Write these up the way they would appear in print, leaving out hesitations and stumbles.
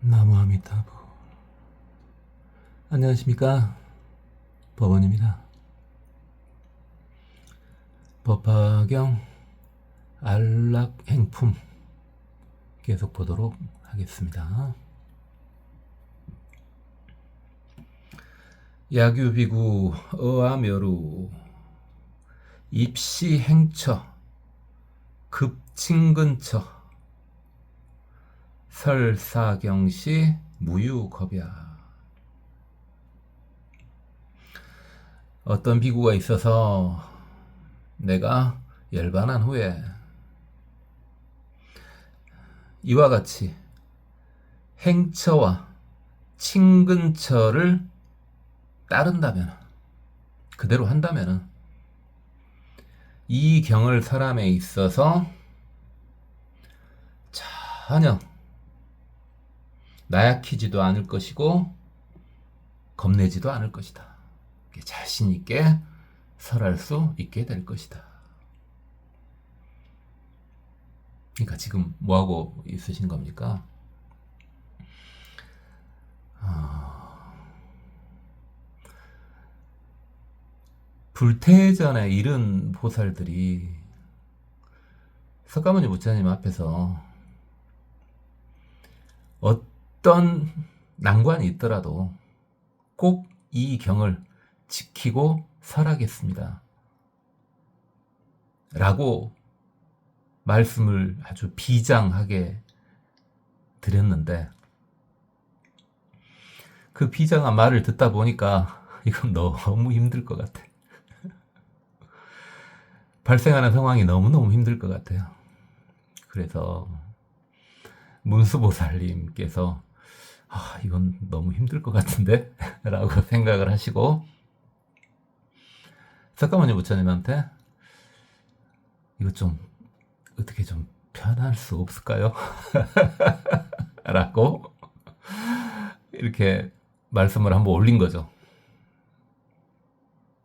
나무아미타불. 안녕하십니까, 법원입니다. 법화경 안락행품 계속 보도록 하겠습니다. 야규비구 어아묘루 입시행처 급친근처 설사경시 무유겁야. 어떤 비구가 있어서 내가 열반한 후에 이와 같이 행처와 친근처를 따른다면, 그대로 한다면 이 경을 사람에 있어서 전혀 나약해지도 않을 것이고 겁내지도 않을 것이다. 자신 있게 설할 수 있게 될 것이다. 그러니까 지금 뭐 하고 있으신 겁니까? 불태전에 이른 보살들이 석가모니 부처님 앞에서 어떤 난관이 있더라도 꼭 이 경을 지키고 설하겠습니다 라고 말씀을 아주 비장하게 드렸는데, 그 비장한 말을 듣다 보니까 이건 너무 힘들 것 같아. 발생하는 상황이 너무너무 힘들 것 같아요. 그래서 문수보살님께서 이건 너무 힘들 것 같은데? 라고 생각을 하시고 석가모니 부처님한테 이거 좀 어떻게 좀 편할 수 없을까요? 라고 이렇게 말씀을 한번 올린 거죠.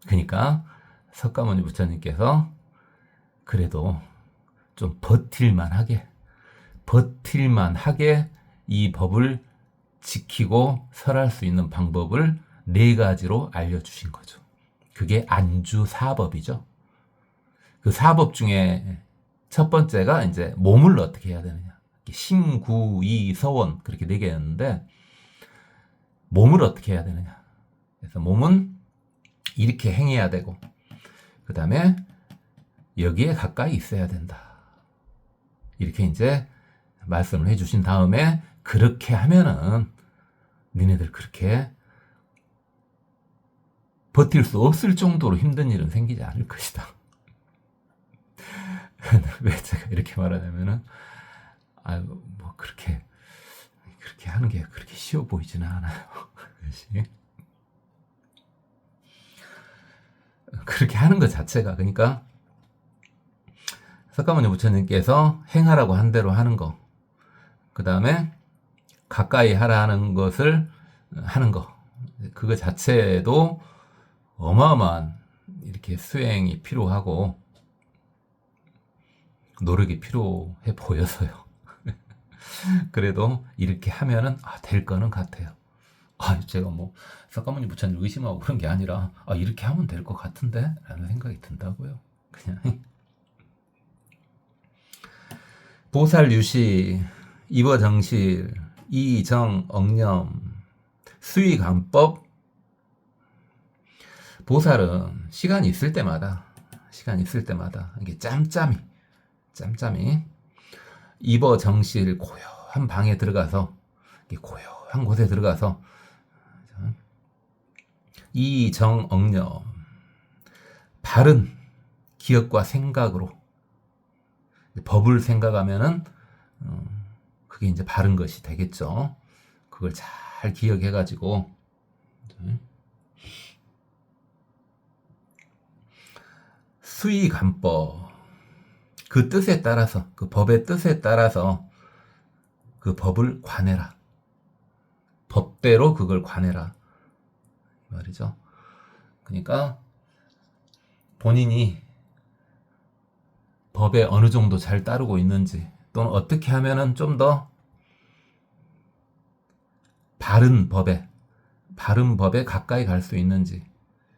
그러니까 석가모니 부처님께서 그래도 좀 버틸만 하게 이 법을 지키고 설할 수 있는 방법을 4가지로 알려주신 거죠. 그게 안주사법이죠. 그 사법 중에 첫 번째가 이제 몸을 어떻게 해야 되느냐. 심구이서원 그렇게 4개였는데 몸을 어떻게 해야 되느냐. 그래서 몸은 이렇게 행해야 되고, 그 다음에 여기에 가까이 있어야 된다. 이렇게 이제 말씀을 해주신 다음에 그렇게 하면은 니네들 그렇게 버틸 수 없을 정도로 힘든 일은 생기지 않을 것이다. 왜 제가 이렇게 말하냐면은 뭐 그렇게 하는 게 그렇게 쉬워 보이지는 않아요. 그렇게 하는 것 자체가, 그러니까 석가모니 부처님께서 행하라고 한 대로 하는 거, 그 다음에 가까이 하라는 것을 하는 거, 그거 자체도 어마어마한 이렇게 수행이 필요하고 노력이 필요해 보여서요. 그래도 이렇게 하면은 될 거는 같아요. 제가 뭐 석가모니 부처님 의심하고 그런 게 아니라 이렇게 하면 될 것 같은데? 라는 생각이 든다고요. 그냥 보살유시, 입어정실, 이정억념, 수의관법. 보살은 시간이 있을 때마다 이게 짬짬이 입어정실, 고요한 방에 들어가서, 고요한 곳에 들어가서 이정억념, 바른 기억과 생각으로 법을 생각하면은 그게 이제 바른 것이 되겠죠. 그걸 잘 기억해가지고 수의관법, 그 뜻에 따라서, 그 법의 뜻에 따라서 그 법을 관해라. 법대로 그걸 관해라 말이죠. 그러니까 본인이 법에 어느 정도 잘 따르고 있는지, 또는 어떻게 하면은 좀 더 바른 법에 가까이 갈 수 있는지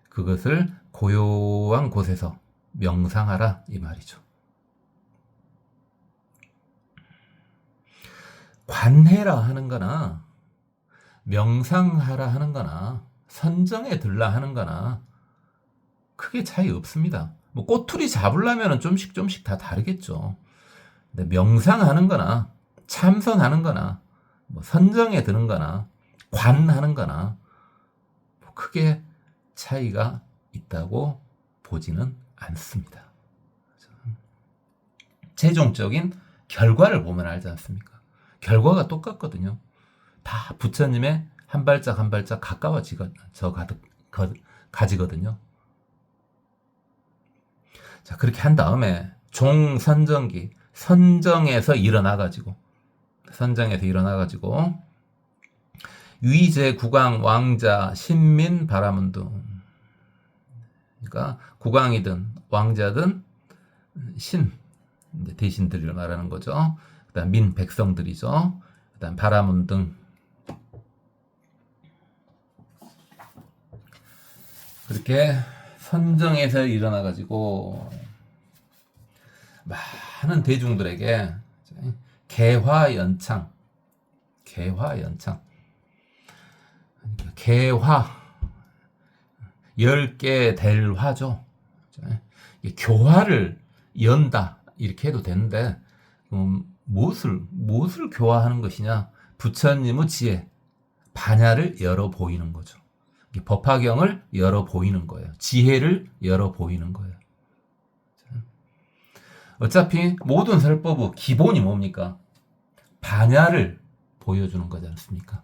그것을 고요한 곳에서 명상하라 이 말이죠. 관해라 하는 거나 명상하라 하는 거나 선정에 들라 하는 거나 크게 차이 없습니다. 뭐 꼬투리 잡으려면 좀씩 다 다르겠죠. 근데 명상하는 거나 참선하는 거나 뭐 선정에 드는 거나 관하는 거나 뭐 크게 차이가 있다고 보지는 않습니다. 최종적인 결과를 보면 알지 않습니까? 결과가 똑같거든요. 다 부처님의 한 발짝 한 발짝 가지거든요. 자, 그렇게 한 다음에 종선정기, 선정에서 일어나가지고 위제, 국왕, 왕자, 신민, 바라문둥. 그러니까 국왕이든 왕자든 신, 대신들을 말하는 거죠. 그다음 민, 백성들이죠. 그다음 바라문둥. 그렇게 선정에서 일어나가지고 많은 대중들에게 개화, 10개 될 화죠. 교화를 연다 이렇게 해도 되는데 무엇을 교화하는 것이냐? 부처님의 지혜, 반야를 열어 보이는 거죠. 법화경을 열어 보이는 거예요. 지혜를 열어 보이는 거예요. 어차피 모든 설법의 기본이 뭡니까? 반야를 보여주는 거지 않습니까?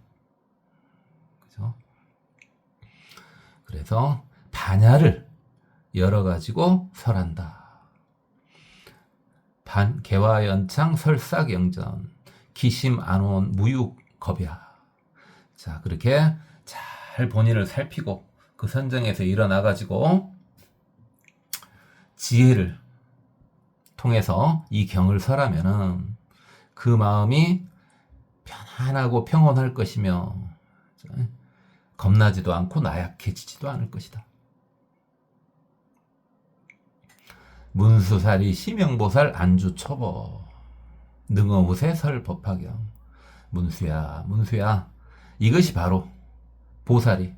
그죠? 그래서 반야를 열어가지고 설한다. 개화연창 설사경전 기심안온 무육겁야. 자, 그렇게 잘 본인을 살피고 그 선정에서 일어나가지고 지혜를 통해서 이 경을 설하면은 그 마음이 편안하고 평온할 것이며 겁나지도 않고 나약해지지도 않을 것이다. 문수사리 심영보살 안주초보 능어무새 설법화경. 문수야 이것이 바로 보살이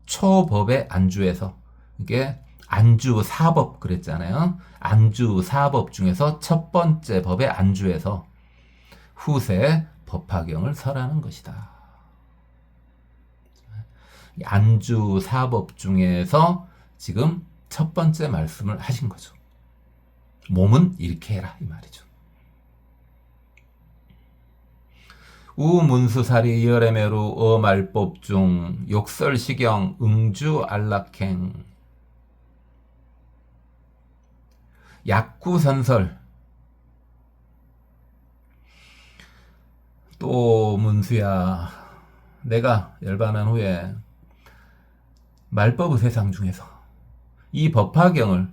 초법의 안주에서, 이게 안주 사법 그랬잖아요. 안주 사법 중에서 첫 번째 법의 안주에서 후세 법화경을 설하는 것이다. 안주 사법 중에서 지금 첫 번째 말씀을 하신 거죠. 몸은 이렇게 해라 이 말이죠. 우문수사리 열애매루 어말법 중 욕설시경 응주 안락행 약구선설. 또 문수야, 내가 열반한 후에 말법의 세상 중에서 이 법화경을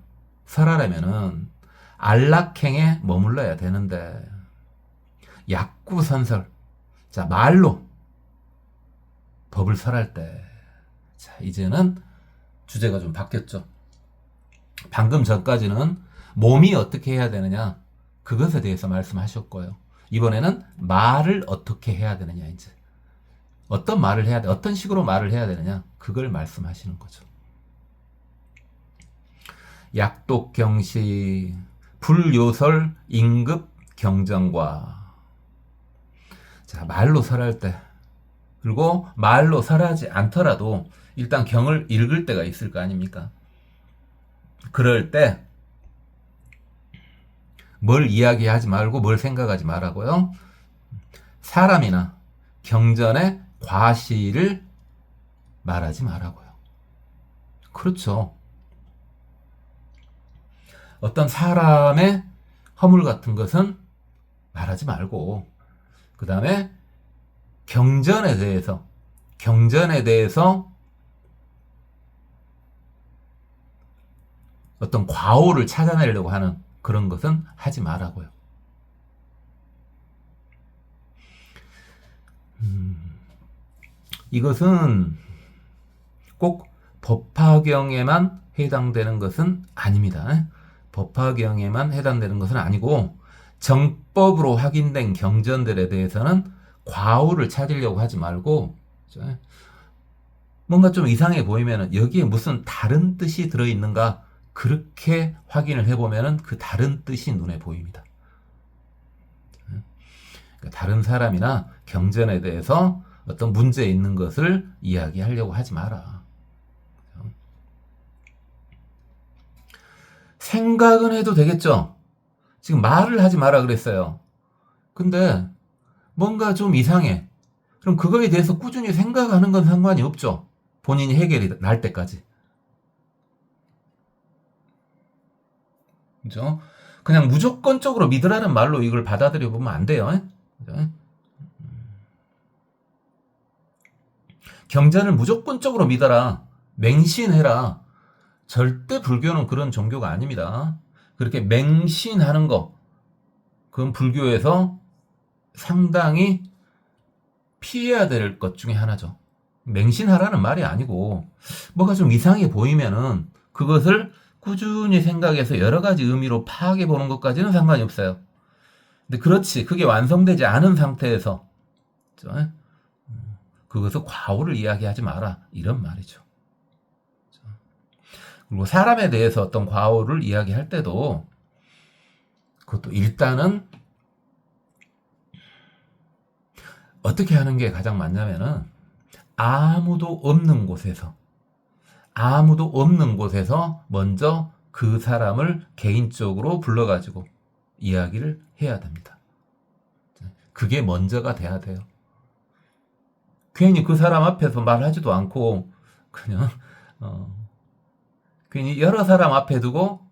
설하려면은 안락행에 머물러야 되는데 약구선설, 자 말로 법을 설할 때, 자 이제는 주제가 좀 바뀌었죠. 방금 전까지는 몸이 어떻게 해야 되느냐 그것에 대해서 말씀하셨고요. 이번에는 말을 어떻게 해야 되느냐, 이제 어떤 말을 해야 돼, 어떤 식으로 말을 해야 되느냐 그걸 말씀하시는 거죠. 약독경시 불요설 임급 경정과. 자 말로 설할 때, 그리고 말로 설하지 않더라도 일단 경을 읽을 때가 있을 거 아닙니까? 그럴 때 뭘 이야기하지 말고 뭘 생각하지 말라고요? 사람이나 경전의 과시를 말하지 말라고요. 그렇죠. 어떤 사람의 허물 같은 것은 말하지 말고, 그 다음에 경전에 대해서 어떤 과오를 찾아내려고 하는 그런 것은 하지 말라고요. 이것은 꼭 법화경에만 해당되는 것은 아닙니다. 법화경에만 해당되는 것은 아니고 정법으로 확인된 경전들에 대해서는 과오를 찾으려고 하지 말고 뭔가 좀 이상해 보이면 여기에 무슨 다른 뜻이 들어있는가 그렇게 확인을 해보면 그 다른 뜻이 눈에 보입니다. 그러니까 다른 사람이나 경전에 대해서 어떤 문제 있는 것을 이야기하려고 하지 마라. 생각은 해도 되겠죠? 지금 말을 하지 마라 그랬어요. 근데 뭔가 좀 이상해. 그럼 그거에 대해서 꾸준히 생각하는 건 상관이 없죠. 본인이 해결이 날 때까지. 그죠? 그냥 무조건적으로 믿으라는 말로 이걸 받아들여 보면 안 돼요. 그죠? 경전을 무조건적으로 믿어라. 맹신해라. 절대 불교는 그런 종교가 아닙니다. 그렇게 맹신하는 거, 그건 불교에서 상당히 피해야 될 것 중에 하나죠. 맹신하라는 말이 아니고 뭐가 좀 이상해 보이면은 그것을 꾸준히 생각해서 여러 가지 의미로 파악해 보는 것까지는 상관이 없어요. 근데 그렇지, 그게 완성되지 않은 상태에서 그것을 과오를 이야기하지 마라, 이런 말이죠. 그리고 사람에 대해서 어떤 과오를 이야기할 때도 그것도 일단은 어떻게 하는 게 가장 맞냐면은 아무도 없는 곳에서 먼저 그 사람을 개인적으로 불러가지고 이야기를 해야 됩니다. 그게 먼저가 돼야 돼요. 괜히 그 사람 앞에서 말하지도 않고 그냥 괜히 여러 사람 앞에 두고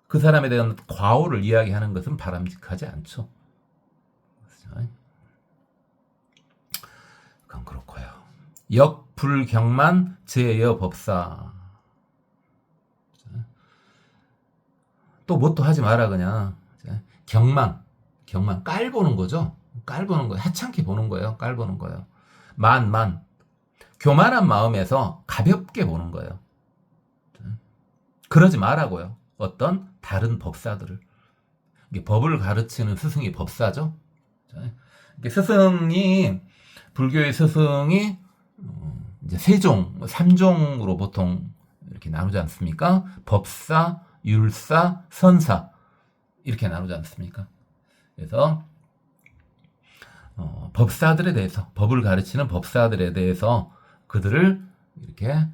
그 사람에 대한 과오를 이야기하는 것은 바람직하지 않죠. 그건 그렇고요. 역불경만 제여 법사. 또 뭣도 하지 마라 그냥. 경만 깔보는 거죠. 깔보는 거예요. 하찮게 보는 거예요. 깔보는 거예요. 만 교만한 마음에서 가볍게 보는 거예요. 그러지 말라고요. 어떤 다른 법사들을. 이게 법을 가르치는 스승이 법사죠. 스승이, 불교의 스승이 이제 세종, 3종으로 보통 이렇게 나누지 않습니까? 법사, 율사, 선사 이렇게 나누지 않습니까? 그래서 법사들에 대해서, 법을 가르치는 법사들에 대해서 그들을 이렇게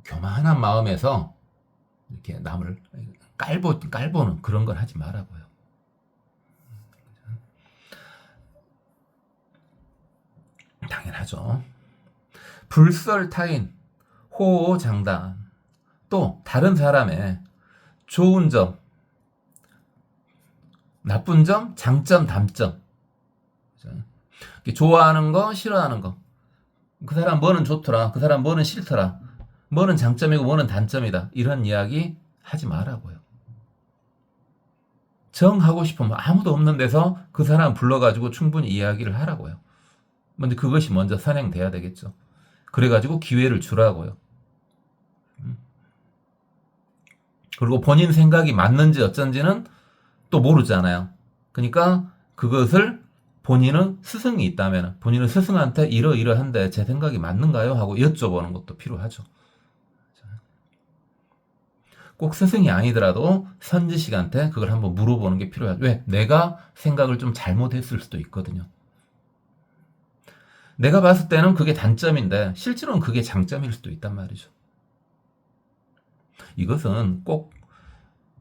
교만한 마음에서 이렇게 남을 깔보는 그런 걸 하지 말라고요. 당연하죠. 불설타인, 호호장단. 또 다른 사람의 좋은 점, 나쁜 점, 장점, 단점. 좋아하는 거, 싫어하는 거. 그 사람 뭐는 좋더라, 그 사람 뭐는 싫더라, 뭐는 장점이고 뭐는 단점이다, 이런 이야기 하지 말라고요. 정하고 싶으면 아무도 없는 데서 그 사람 불러가지고 충분히 이야기를 하라고요. 근데 그것이 먼저 선행돼야 되겠죠. 그래가지고 기회를 주라고요. 그리고 본인 생각이 맞는지 어쩐지는 또 모르잖아요. 그러니까 그것을 본인은 스승이 있다면 본인은 스승한테 이러이러한데 제 생각이 맞는가요? 하고 여쭤보는 것도 필요하죠. 꼭 스승이 아니더라도 선지식한테 그걸 한번 물어보는 게 필요하죠. 왜? 내가 생각을 좀 잘못했을 수도 있거든요. 내가 봤을 때는 그게 단점인데 실제로는 그게 장점일 수도 있단 말이죠. 이것은 꼭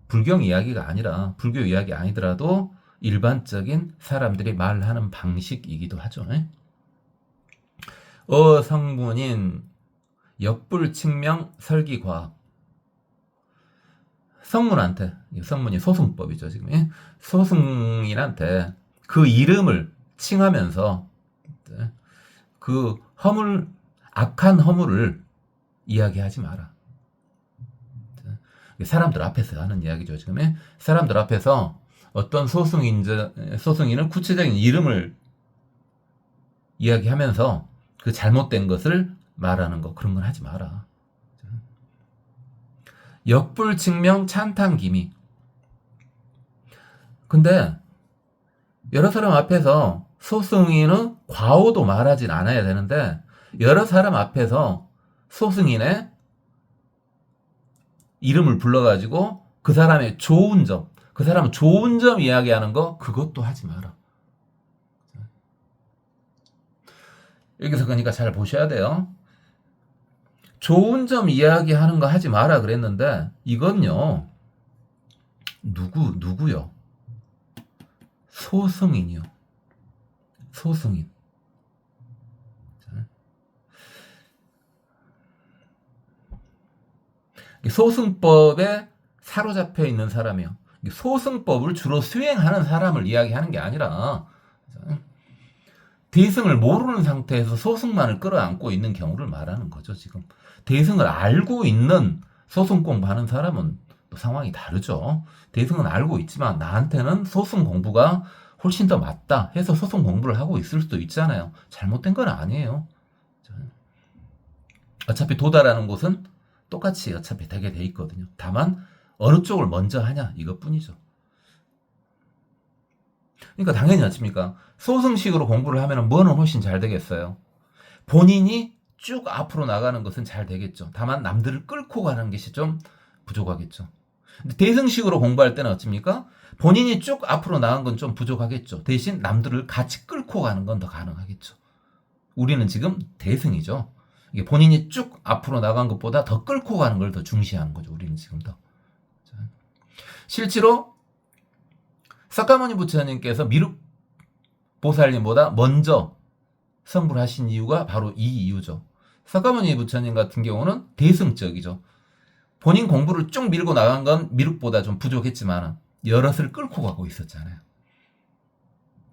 불경 이야기가 아니라, 불교 이야기 아니더라도 일반적인 사람들이 말하는 방식이기도 하죠. 어성문인 역불측명 설기과학. 성문이 소승법이죠, 지금. 소승인한테 그 이름을 칭하면서 그 악한 허물을 이야기하지 마라. 사람들 앞에서 하는 이야기죠, 지금. 사람들 앞에서 어떤 소승인을 구체적인 이름을 이야기하면서 그 잘못된 것을 말하는 거, 그런 건 하지 마라. 역불측명 찬탄기미. 근데 여러 사람 앞에서 소승인은 과오도 말하진 않아야 되는데 여러 사람 앞에서 소승인의 이름을 불러가지고 그 사람의 좋은 점, 그 사람 좋은 점 이야기하는 거, 그것도 하지 마라. 여기서 그러니까 잘 보셔야 돼요. 좋은 점 이야기하는 거 하지 마라 그랬는데 이건요, 누구요? 소승인이요. 소승인. 소승법에 사로잡혀 있는 사람이요. 소승법을 주로 수행하는 사람을 이야기하는 게 아니라 대승을 모르는 상태에서 소승만을 끌어안고 있는 경우를 말하는 거죠. 지금 대승을 알고 있는 소승 공부하는 사람은 또 상황이 다르죠. 대승은 알고 있지만 나한테는 소승 공부가 훨씬 더 맞다 해서 소승 공부를 하고 있을 수도 있잖아요. 잘못된 건 아니에요. 어차피 도달하는 곳은 똑같이 어차피 되게 돼 있거든요. 다만 어느 쪽을 먼저 하냐 이것뿐이죠. 그러니까 당연히 어떻습니까? 소승식으로 공부를 하면 뭐는 훨씬 잘 되겠어요. 본인이 쭉 앞으로 나가는 것은 잘 되겠죠. 다만 남들을 끌고 가는 것이 좀 부족하겠죠. 근데 대승식으로 공부할 때는 어떻습니까? 본인이 쭉 앞으로 나간 건 좀 부족하겠죠. 대신 남들을 같이 끌고 가는 건 더 가능하겠죠. 우리는 지금 대승이죠. 이게 본인이 쭉 앞으로 나간 것보다 더 끌고 가는 걸 더 중시하는 거죠. 우리는 지금 더. 실제로 석가모니 부처님께서 미륵 보살님보다 먼저 성불 하신 이유가 바로 이 이유죠. 석가모니 부처님 같은 경우는 대승적이죠. 본인 공부를 쭉 밀고 나간 건 미륵보다 좀 부족했지만 여럿을 끌고 가고 있었잖아요.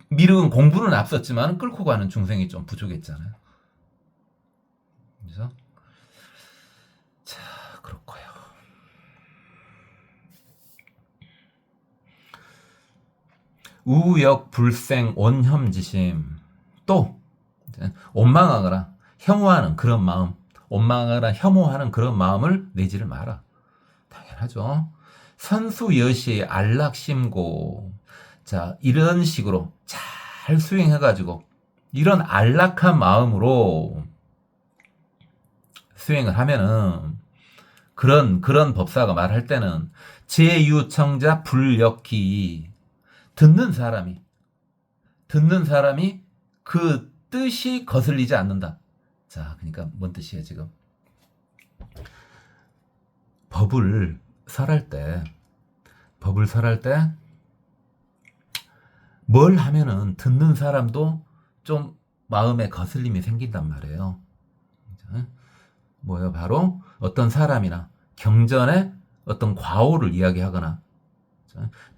미륵은 공부는 앞섰지만 끌고 가는 중생이 좀 부족했잖아요. 그래서 자, 그렇고요. 우역 불생 온혐지심. 또 원망하거나 혐오하는 그런 마음, 원망하거나 혐오하는 그런 마음을 내지를 마라. 당연하죠. 선수여시 안락심고. 자, 이런 식으로 잘 수행해가지고 이런 안락한 마음으로 수행을 하면은 그런 법사가 말할 때는 제유청자 불역기. 듣는 사람이 그 뜻이 거슬리지 않는다. 자, 그러니까 뭔 뜻이에요, 지금? 법을 설할 때 뭘 하면은 듣는 사람도 좀 마음에 거슬림이 생긴단 말이에요. 뭐예요? 바로 어떤 사람이나 경전에 어떤 과오를 이야기하거나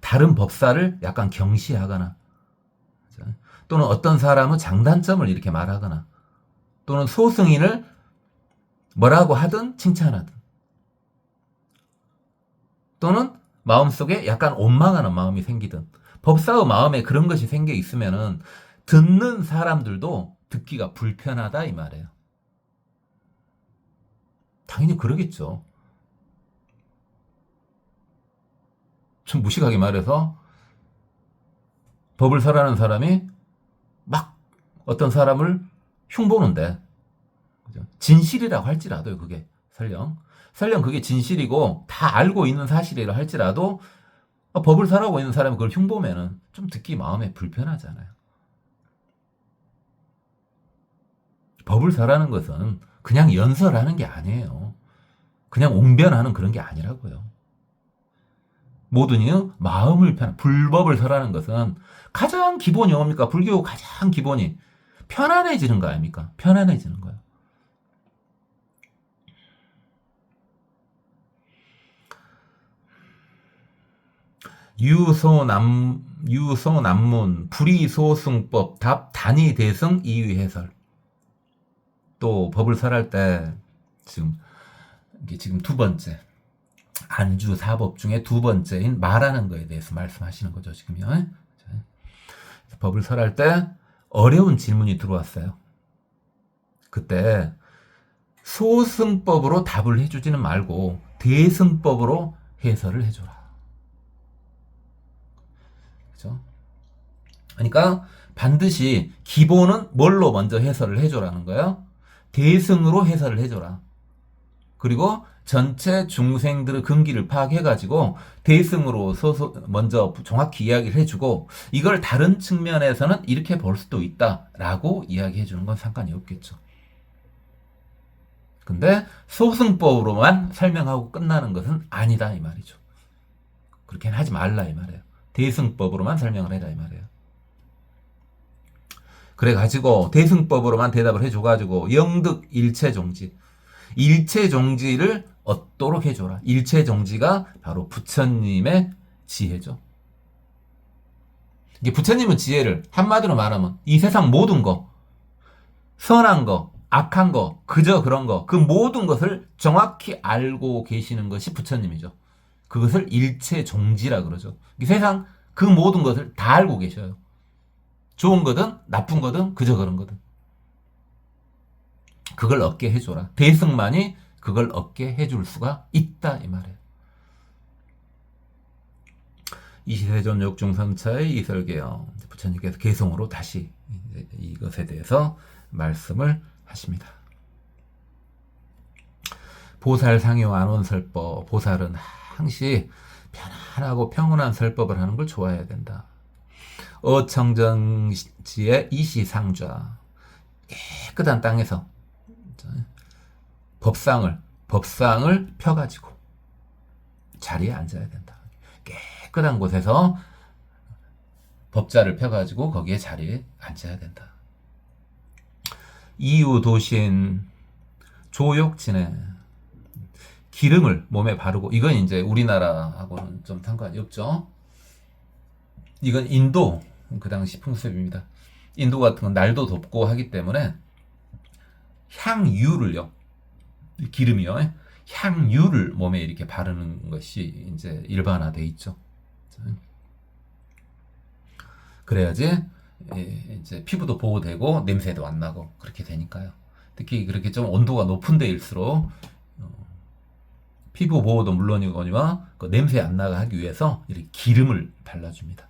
다른 법사를 약간 경시하거나 또는 어떤 사람은 장단점을 이렇게 말하거나 또는 소승인을 뭐라고 하든 칭찬하든 또는 마음속에 약간 원망하는 마음이 생기든 법사의 마음에 그런 것이 생겨 있으면은 듣는 사람들도 듣기가 불편하다 이 말이에요. 당연히 그러겠죠. 좀 무식하게 말해서 법을 설하는 사람이 막 어떤 사람을 흉보는데 진실이라고 할지라도요. 그게 설령 그게 진실이고 다 알고 있는 사실이라 할지라도 법을 설하고 있는 사람이 그걸 흉보면은 좀 듣기 마음에 불편하잖아요. 법을 설하는 것은 그냥 연설하는 게 아니에요. 그냥 옹변하는 그런 게 아니라고요. 모든이 마음을 불법을 설하는 것은 가장 기본이 뭡니까? 불교 가장 기본이 편안해지는 거 아닙니까? 편안해지는 거예요. 유소남문 불이소승법 답 단위대승 이유해설. 또 법을 설할 때 지금 두 번째 안주 사법 중에 두 번째인 말하는 거에 대해서 말씀하시는 거죠, 지금요. 법을 설할 때 어려운 질문이 들어왔어요. 그때 소승법으로 답을 해주지는 말고 대승법으로 해설을 해줘라. 그죠? 그러니까 반드시 기본은 뭘로 먼저 해설을 해줘라는 거예요? 대승으로 해설을 해줘라. 그리고 전체 중생들의 근기를 파악해가지고 대승으로 먼저 정확히 이야기를 해주고 이걸 다른 측면에서는 이렇게 볼 수도 있다라고 이야기해주는 건 상관이 없겠죠. 근데 소승법으로만 설명하고 끝나는 것은 아니다 이 말이죠. 그렇게는 하지 말라 이 말이에요. 대승법으로만 설명을 해라 이 말이에요. 그래가지고 대승법으로만 대답을 해줘가지고 영득 일체종지, 일체종지를 얻도록 해줘라. 일체종지가 바로 부처님의 지혜죠. 이게 부처님의 지혜를 한마디로 말하면 이 세상 모든 거, 선한 거, 악한 거, 그저 그런 거, 그 모든 것을 정확히 알고 계시는 것이 부처님이죠. 그것을 일체종지라 그러죠. 이 세상 그 모든 것을 다 알고 계셔요. 좋은 거든 나쁜 거든 그저 그런 거든. 그걸 얻게 해줘라. 대승만이 그걸 얻게 해줄 수가 있다 이 말이에요. 이시세존 역중성차의 이설계요. 부처님께서 개성으로 다시 이것에 대해서 말씀을 하십니다. 보살 상요 안온설법. 보살은 항시 편안하고 평온한 설법을 하는 걸 좋아해야 된다. 어청정지의 이시상좌. 깨끗한 땅에서 법상을 펴가지고 자리에 앉아야 된다. 깨끗한 곳에서 법자를 펴가지고 거기에 자리에 앉아야 된다. 이유도신 조욕진에 기름을 몸에 바르고, 이건 이제 우리나라하고는 좀 상관이 없죠. 이건 인도 그 당시 풍습입니다. 인도 같은 건 날도 덥고 하기 때문에 향유를요, 기름이요, 향유를 몸에 이렇게 바르는 것이 이제 일반화돼 있죠. 그래야지 이제 피부도 보호되고 냄새도 안 나고 그렇게 되니까요. 특히 그렇게 좀 온도가 높은 데일수록 피부 보호도 물론이거니와 그 냄새 안 나게 하기 위해서 이렇게 기름을 발라줍니다.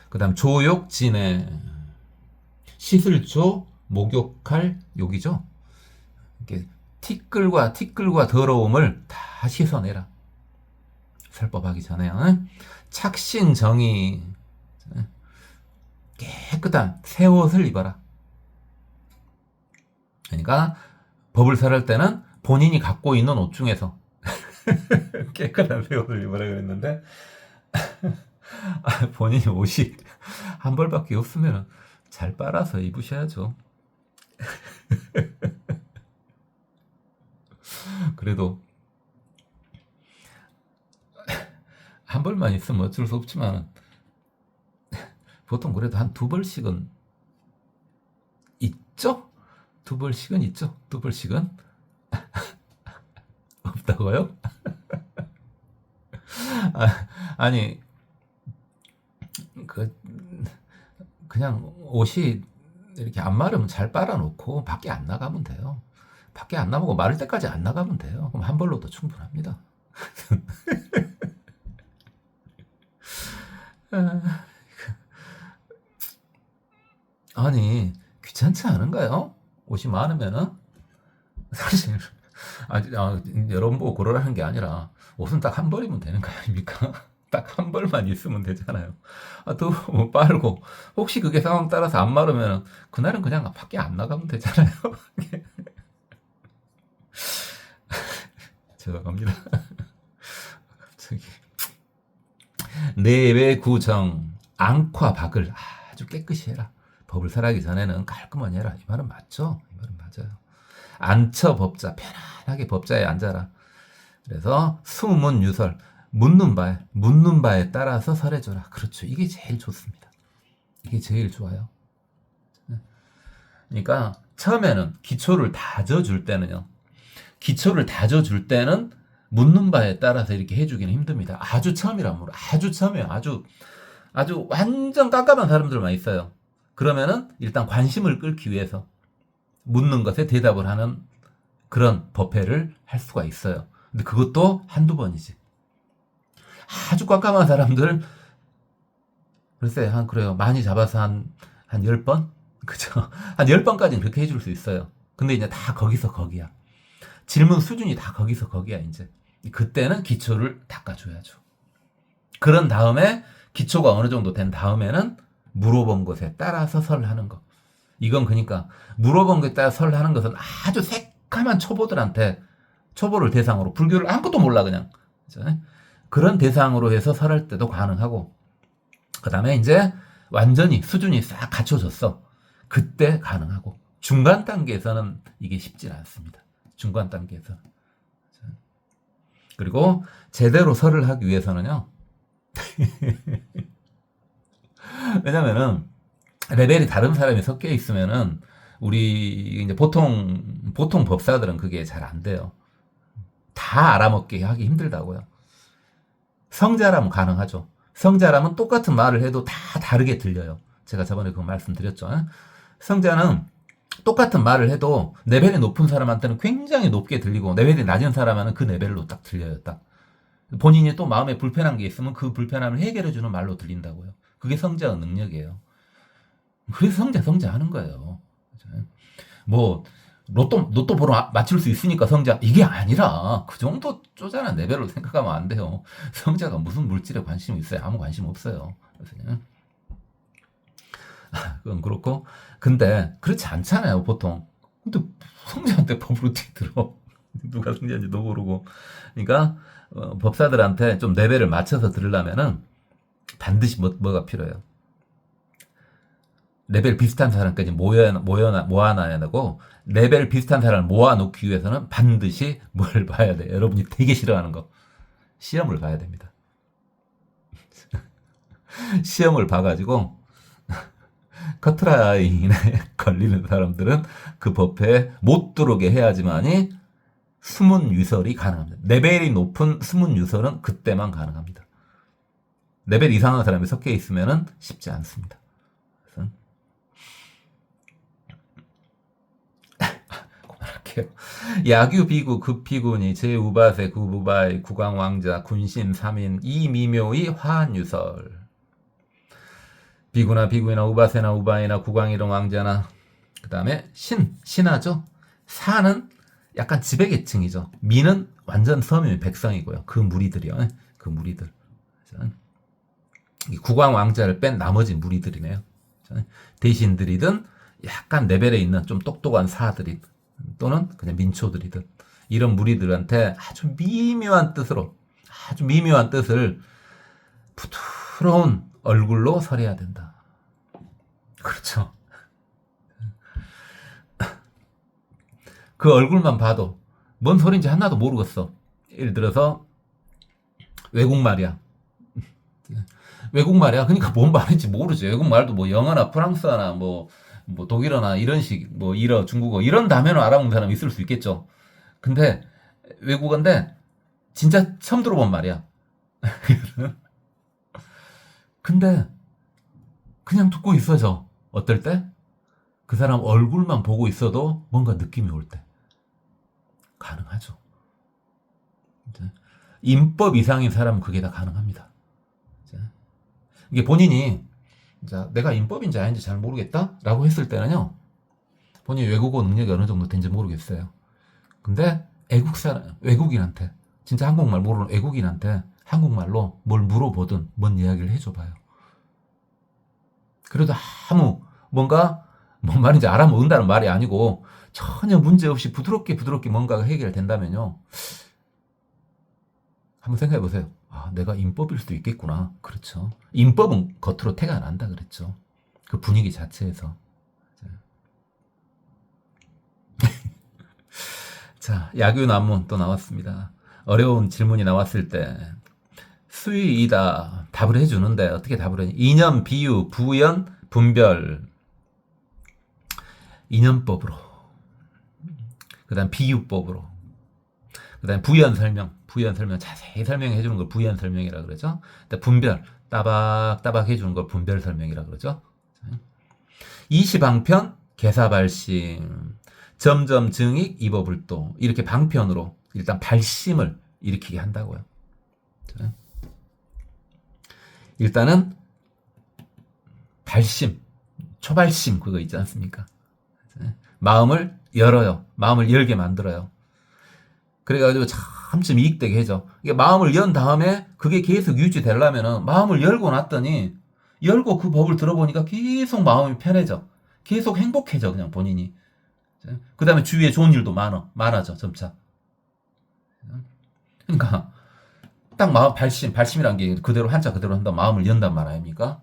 그 다음 조욕진에 씻을 조, 목욕할 욕이죠. 이렇게 티끌과 더러움을 다 씻어내라. 설법하기 전에. 착신정의, 깨끗한 새 옷을 입어라. 그러니까 법을 설할 때는 본인이 갖고 있는 옷 중에서 깨끗한 새 옷을 입어라 그랬는데 본인이 옷이 한 벌밖에 없으면 잘 빨아서 입으셔야죠. 그래도 한 벌만 있으면 어쩔 수 없지만 보통 그래도 한 두 벌씩은 있죠? 두 벌씩은 있죠? 두 벌씩은? 없다고요? 아니 그냥 옷이 이렇게 안 마르면 잘 빨아놓고 밖에 안 나가면 돼요. 밖에 안 나가고 마를 때까지 안 나가면 돼요. 그럼 한 벌로도 충분합니다. 아니 귀찮지 않은가요? 옷이 많으면은 사실 여러분 보고 그러라는 게 아니라 옷은 딱 한 벌이면 되는 거 아닙니까? 딱 한 벌만 있으면 되잖아요. 또 뭐 빨고 혹시 그게 상황 따라서 안 마르면 그날은 그냥 밖에 안 나가면 되잖아요. 죄송합니다. 갑자기 내외 구정 앙과박을 아주 깨끗이 해라. 법을 설하기 전에는 깔끔하게 해라. 이 말은 맞죠? 이 말은 맞아요. 앉혀 법자, 편안하게 법자에 앉아라. 그래서 수문유설, 묻는 바에 따라서 설해줘라. 그렇죠. 이게 제일 좋습니다. 이게 제일 좋아요. 그러니까 처음에는 기초를 다져줄 때는 묻는 바에 따라서 이렇게 해주기는 힘듭니다. 아주 처음이란 말이에요. 아주 처음이에요. 아주 완전 깜깜한 사람들만 있어요. 그러면은 일단 관심을 끌기 위해서 묻는 것에 대답을 하는 그런 법회를 할 수가 있어요. 근데 그것도 한두 번이지. 아주 깜깜한 사람들, 글쎄, 그래요. 많이 잡아서 한 10번? 그죠? 한 10번까지는 그렇게 해줄 수 있어요. 근데 이제 다 거기서 거기야. 질문 수준이 다 거기서 거기야, 이제. 그때는 기초를 닦아줘야죠. 그런 다음에, 기초가 어느 정도 된 다음에는 물어본 것에 따라서 설하는 거. 이건 그러니까, 물어본 것에 따라 설하는 것은 아주 새까만 초보들한테, 초보를 대상으로, 불교를 아무것도 몰라, 그냥. 그죠? 그런 대상으로 해서 설할 때도 가능하고, 그 다음에 이제 완전히 수준이 싹 갖춰졌어. 그때 가능하고, 중간 단계에서는 이게 쉽지 않습니다. 중간 단계에서. 그리고 제대로 설을 하기 위해서는요. 왜냐면은 레벨이 다른 사람이 섞여 있으면은 우리 이제 보통 법사들은 그게 잘 안 돼요. 다 알아먹게 하기 힘들다고요. 성자라면 가능하죠. 성자라면 똑같은 말을 해도 다 다르게 들려요. 제가 저번에 그 말씀드렸죠. 성자는 똑같은 말을 해도 레벨이 높은 사람한테는 굉장히 높게 들리고 레벨이 낮은 사람한테는 그 레벨로 딱 들려요. 딱. 본인이 또 마음에 불편한 게 있으면 그 불편함을 해결해주는 말로 들린다고요. 그게 성자의 능력이에요. 그래서 성자 하는 거예요. 뭐 로또 보러 맞출 수 있으니까 성자 이게 아니라 그 정도 쪼잔한 레벨로 생각하면 안 돼요. 성자가 무슨 물질에 관심이 있어요? 아무 관심 없어요. 그래서 그건 그렇고 근데 그렇지 않잖아요 보통. 근데 성자한테 법을 어떻게 들어? 누가 성자인지도 모르고. 그러니까 법사들한테 좀 레벨을 맞춰서 들으려면은 반드시 뭐가 필요해요. 레벨 비슷한 사람까지 모아놔야 되고 레벨 비슷한 사람을 모아놓기 위해서는 반드시 뭘 봐야 돼요. 여러분이 되게 싫어하는 거. 시험을 봐야 됩니다. 시험을 봐가지고 커트라인에 걸리는 사람들은 그 법회에 못 들어오게 해야지만이 숨은 유설이 가능합니다. 레벨이 높은 숨은 유설은 그때만 가능합니다. 레벨 이상한 사람이 섞여 있으면 쉽지 않습니다. 그래서 그만할게요. 야규 비구 급피군이 제우바세 구부바이 구강왕자 군신 삼인 이미묘의 화한유설 비구나 비구이나 우바세나 우바이나 구강이랑 왕자나 그 다음에 신하죠. 사는 약간 지배계층이죠. 미는 완전 서민 백성이고요. 그 무리들이요. 그 무리들. 구강 왕자를 뺀 나머지 무리들이네요. 대신들이든 약간 레벨에 있는 좀 똑똑한 사들이 또는 그냥 민초들이든 이런 무리들한테 아주 미묘한 뜻을 부드러운 얼굴로 설해야 된다. 그렇죠. 그 얼굴만 봐도 뭔 소린지 하나도 모르겠어. 예를 들어서 외국말이야. 외국말이야. 그러니까 뭔 말인지 모르지. 외국말도 뭐 영어나 프랑스어나 뭐 독일어나 이런 식, 뭐 일어, 중국어 이런 단어를 알아보는 사람이 있을 수 있겠죠. 근데 외국어인데 진짜 처음 들어본 말이야. 근데 그냥 듣고 있어져. 어떨 때? 그 사람 얼굴만 보고 있어도 뭔가 느낌이 올 때. 가능하죠. 인법 이상인 사람은 그게 다 가능합니다. 이게 본인이 내가 인법인지 아닌지 잘 모르겠다 라고 했을 때는요. 본인이 외국어 능력이 어느 정도 된지 모르겠어요. 근데 외국인한테 진짜 한국말 모르는 외국인한테 한국말로 뭘 물어보든 뭔 이야기를 해줘봐요. 그래도 아무 뭔가 뭔 말인지 알아먹는다는 말이 아니고 전혀 문제없이 부드럽게 뭔가가 해결된다면요. 한번 생각해 보세요. 아, 내가 인법일 수도 있겠구나. 그렇죠. 인법은 겉으로 태가 안 난다 그랬죠. 그 분위기 자체에서. 자, 야규 난문 또 나왔습니다. 어려운 질문이 나왔을 때 수위이다 답을 해주는데 어떻게 답을 해? 이념, 비유, 부연, 분별. 이념법으로. 그 다음 비유법으로. 그 다음 부연 설명 자세히 설명해 주는 걸 부연 설명이라 그러죠. 분별 따박따박 해주는 걸 분별 설명이라 그러죠. 이시방편 개사발심 점점 증익 이법불도 이렇게 방편으로 일단 발심을 일으키게 한다고요. 일단은 발심, 초발심 그거 있지 않습니까? 마음을 열어요. 마음을 열게 만들어요. 그래가지고 참좀 이익되게 해줘. 이게 마음을 연 다음에 그게 계속 유지되려면은 마음을 열고 났더니 열고 그 법을 들어보니까 계속 마음이 편해져. 계속 행복해져 그냥 본인이. 그 다음에 주위에 좋은 일도 많아져 점차. 그러니까 딱 마음 발심이란 게 그대로 한자 그대로 한다 마음을 연단 말 아닙니까?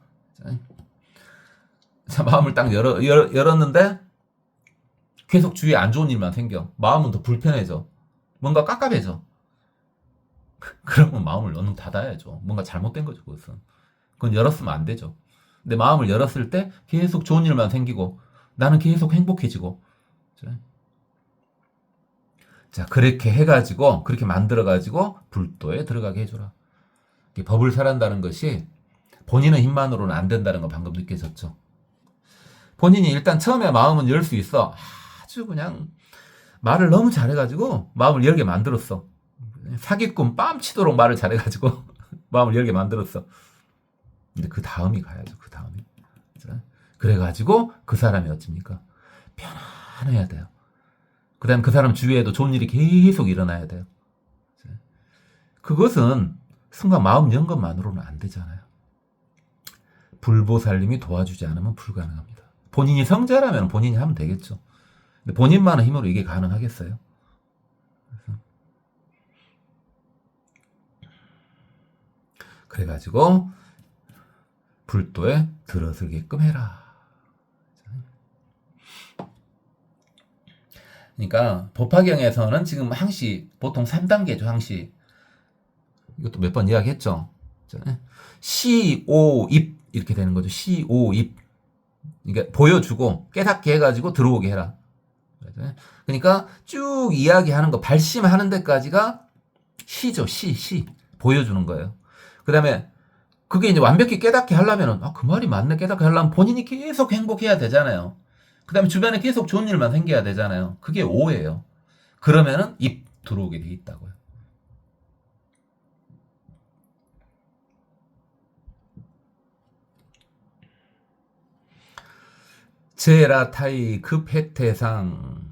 자, 마음을 딱 열었는데 계속 주위에 안 좋은 일만 생겨. 마음은 더 불편해져. 뭔가 깝깝해져. 그러면 마음을 얼른 닫아야죠. 뭔가 잘못된 거죠, 그것은. 그건 열었으면 안 되죠. 근데 마음을 열었을 때 계속 좋은 일만 생기고 나는 계속 행복해지고. 자, 그렇게 해가지고, 그렇게 만들어가지고 불도에 들어가게 해줘라. 법을 설한다는 것이 본인의 힘만으로는 안 된다는 거 방금 느껴졌죠. 본인이 일단 처음에 마음은 열 수 있어. 아주 그냥 말을 너무 잘해가지고 마음을 열게 만들었어. 사기꾼 빰 치도록 말을 잘해가지고 마음을 열게 만들었어. 근데 그 다음이 가야죠. 그 다음이. 그래가지고 그 사람이 어떻습니까? 편안해야 돼요. 그 다음에 그 사람 주위에도 좋은 일이 계속 일어나야 돼요. 그것은 순간 마음 연 것만으로는 안 되잖아요. 불보살님이 도와주지 않으면 불가능합니다. 본인이 성자라면 본인이 하면 되겠죠. 근데 본인만의 힘으로 이게 가능하겠어요? 그래가지고 불도에 들어서게끔 해라. 그러니까 법화경에서는 지금 항시 보통 3단계죠. 항시 이것도 몇 번 이야기했죠. 시오입 이렇게 되는 거죠. 시오입. 그러니까 보여주고 깨닫게 해가지고 들어오게 해라. 그러니까 쭉 이야기하는 거 발심하는 데까지가 시죠. 시 보여주는 거예요. 그 다음에 그게 이제 완벽히 깨닫게 하려면은 그 말이 맞네 깨닫게 하려면 본인이 계속 행복해야 되잖아요. 그 다음에 주변에 계속 좋은 일만 생겨야 되잖아요. 그게 오예요. 그러면은 입 들어오게 돼 있다고요. 제라타이 급혜태상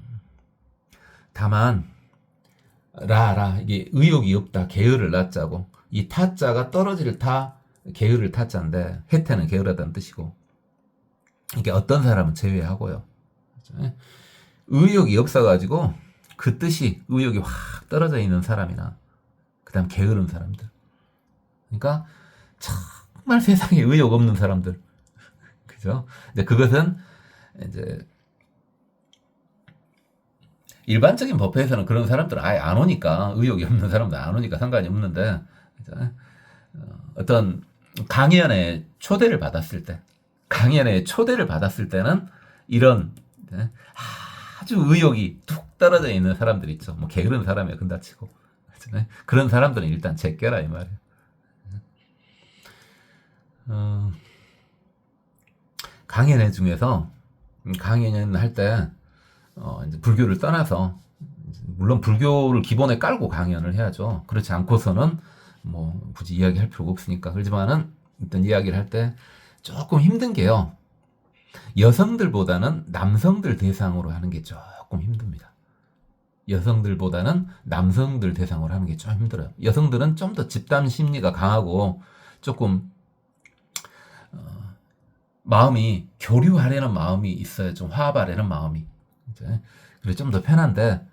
다만 라라 이게 의욕이 없다 게으를 낳자고 이 타자가 떨어질 타 게으를 타자인데 혜태는 게으르다는 뜻이고 이게 어떤 사람은 제외하고요. 의욕이 없어가지고 그 뜻이 의욕이 확 떨어져 있는 사람이나 그 다음 게으른 사람들 그러니까 정말 세상에 의욕 없는 사람들 그죠? 근데 그것은 이제 일반적인 법회에서는 그런 사람들 아예 안 오니까 의욕이 없는 사람들 안 오니까 상관이 없는데 어떤 강연에 초대를 받았을 때는 이런 아주 의욕이 툭 떨어져 있는 사람들 있죠. 뭐 게으른 사람이야 근다치고 그런 사람들은 일단 제껴라 이 말이에요. 강연회 중에서 강연 할 때 이제 불교를 떠나서 물론 불교를 기본에 깔고 강연을 해야죠. 그렇지 않고서는 뭐 굳이 이야기할 필요가 없으니까. 그렇지만은 일단 이야기를 할 때 조금 힘든 게요. 여성들보다는 남성들 대상으로 하는 게 조금 힘듭니다. 여성들보다는 남성들 대상으로 하는 게 좀 힘들어요. 여성들은 좀 더 집단 심리가 강하고 조금 마음이 교류하려는 마음이 있어요. 좀 화합하려는 마음이. 그래서 좀 더 편한데